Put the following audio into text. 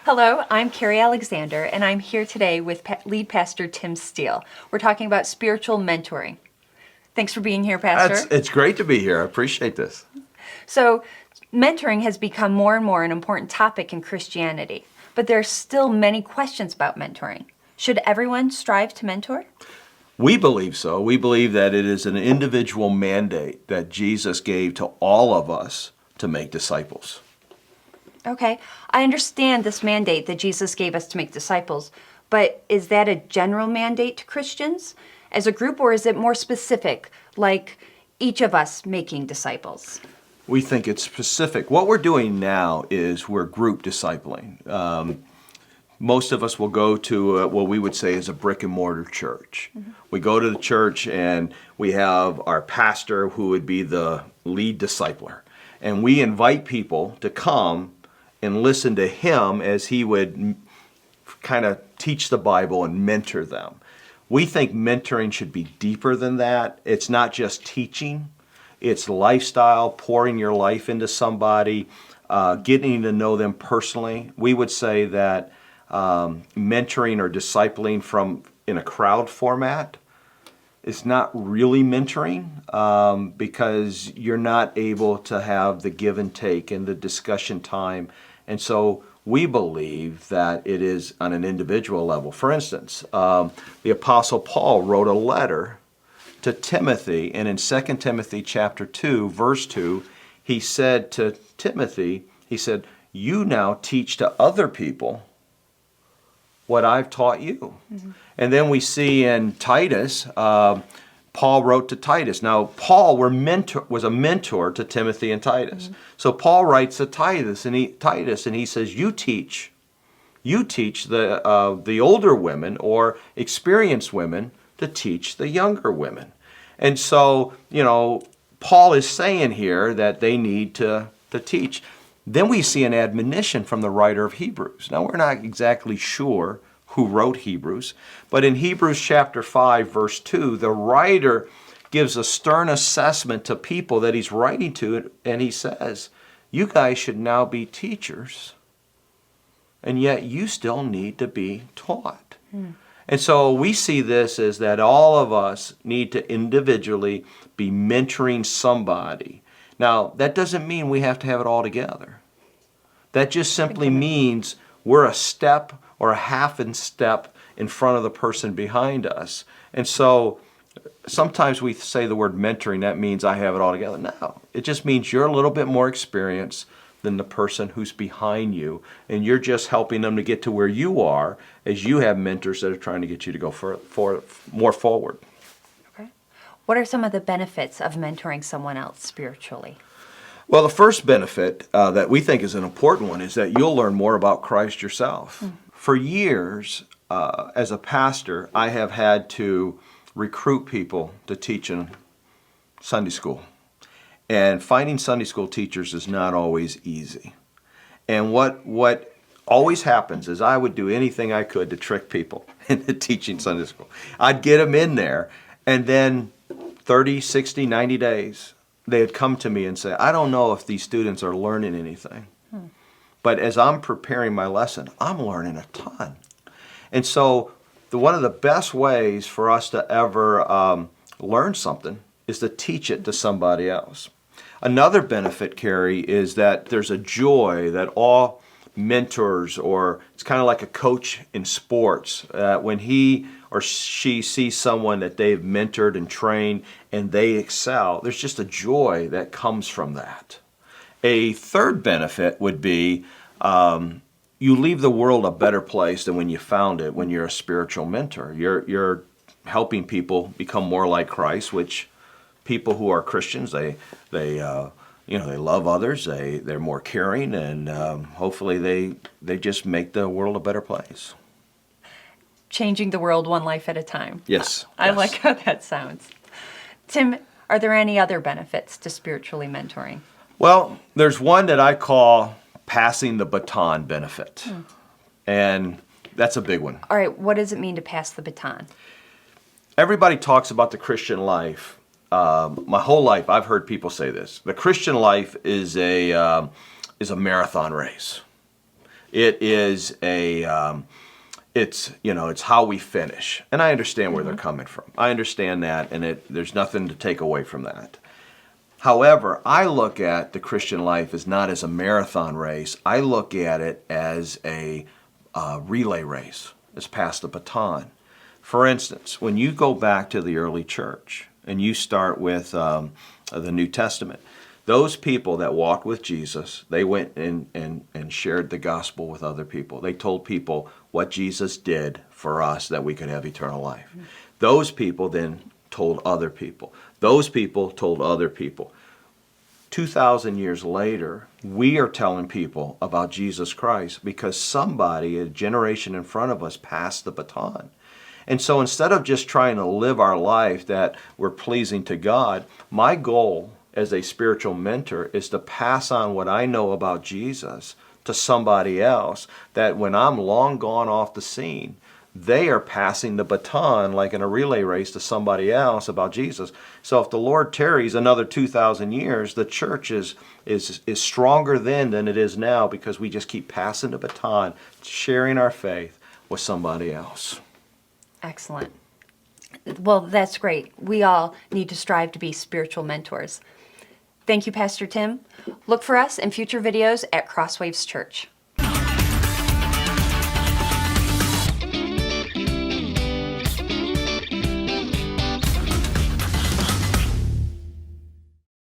Hello, I'm Carrie Alexander, and I'm here today with lead pastor Tim Steele. We're talking about spiritual mentoring. Thanks for being here, Pastor. It's great to be here. I appreciate this. So, mentoring has become more and more an important topic in Christianity, but there are still many questions about mentoring. Should everyone strive to mentor? We believe so. We believe that it is an individual mandate that Jesus gave to all of us to make disciples. Okay, I understand this mandate that Jesus gave us to make disciples, but is that a general mandate to Christians as a group, or is it more specific, like each of us making disciples? We think it's specific. What we're doing now is we're group discipling. Most of us will go to what we would say is a brick and mortar church. Mm-hmm. We go to the church and we have our pastor who would be the lead discipler. And we invite people to come and listen to him as he would kind of teach the Bible and mentor them. We think mentoring should be deeper than that. It's not just teaching. It's lifestyle, pouring your life into somebody, getting to know them personally. We would say that mentoring or discipling in a crowd format is not really mentoring because you're not able to have the give and take and the discussion time. And so we believe that it is on an individual level. For instance, the Apostle Paul wrote a letter to Timothy, and in 2 Timothy chapter 2, verse 2, he said to Timothy, he said, "You now teach to other people what I've taught you." Mm-hmm. And then we see in Titus, Paul wrote to Titus. Now, Paul was a mentor to Timothy and Titus. Mm-hmm. So Paul writes to Titus, and he says, you teach the older women or experienced women to teach the younger women. And so, Paul is saying here that they need to teach. Then we see an admonition from the writer of Hebrews. Now, we're not exactly sure who wrote Hebrews, but in Hebrews chapter 5, verse 2, the writer gives a stern assessment to people that he's writing to, and he says, you guys should now be teachers, and yet you still need to be taught. And so we see this as that all of us need to individually be mentoring somebody. Now, that doesn't mean we have to have it all together. That just simply means we're a step or a half a step in front of the person behind us. And so sometimes we say the word mentoring, that means I have it all together. No, it just means you're a little bit more experienced than the person who's behind you, and you're just helping them to get to where you are as you have mentors that are trying to get you to go more forward. Okay. What are some of the benefits of mentoring someone else spiritually? Well, the first benefit that we think is an important one is that you'll learn more about Christ yourself. For years, as a pastor, I have had to recruit people to teach in Sunday school. And finding Sunday school teachers is not always easy. And what always happens is I would do anything I could to trick people into teaching Sunday school. I'd get them in there, and then 30, 60, 90 days, they'd come to me and say, I don't know if these students are learning anything. But as I'm preparing my lesson, I'm learning a ton. And so one of the best ways for us to ever learn something is to teach it to somebody else. Another benefit, Carrie, is that there's a joy that all mentors, or it's kind of like a coach in sports, when he or she sees someone that they've mentored and trained and they excel, there's just a joy that comes from that. A third benefit would be you leave the world a better place than when you found it when you're a spiritual mentor. You're helping people become more like Christ, which people who are Christians, they love others, they're more caring, and hopefully they just make the world a better place. Changing the world one life at a time. Yes. I like how that sounds. Tim, are there any other benefits to spiritually mentoring? Well, there's one that I call passing the baton benefit. And that's a big one. All right, what does it mean to pass the baton? Everybody talks about the Christian life. My whole life, I've heard people say this. The Christian life is a marathon race. It is it's how we finish. And I understand where they're coming from. I understand that, and there's nothing to take away from that. However, I look at the Christian life as not as a marathon race. I look at it as a relay race, as pass the baton. For instance, when you go back to the early church and you start with the New Testament, those people that walked with Jesus, they went and shared the gospel with other people. They told people what Jesus did for us that we could have eternal life. Those people then told other people. Those people told other people. 2,000 years later, we are telling people about Jesus Christ because somebody, a generation in front of us, passed the baton. And so instead of just trying to live our life that we're pleasing to God, my goal as a spiritual mentor is to pass on what I know about Jesus to somebody else, that when I'm long gone off the scene, they are passing the baton like in a relay race to somebody else about Jesus. So if the Lord tarries another 2,000 years, the church is stronger then than it is now because we just keep passing the baton, sharing our faith with somebody else. Excellent. Well, that's great. We all need to strive to be spiritual mentors. Thank you, Pastor Tim. Look for us in future videos at Crosswaves Church.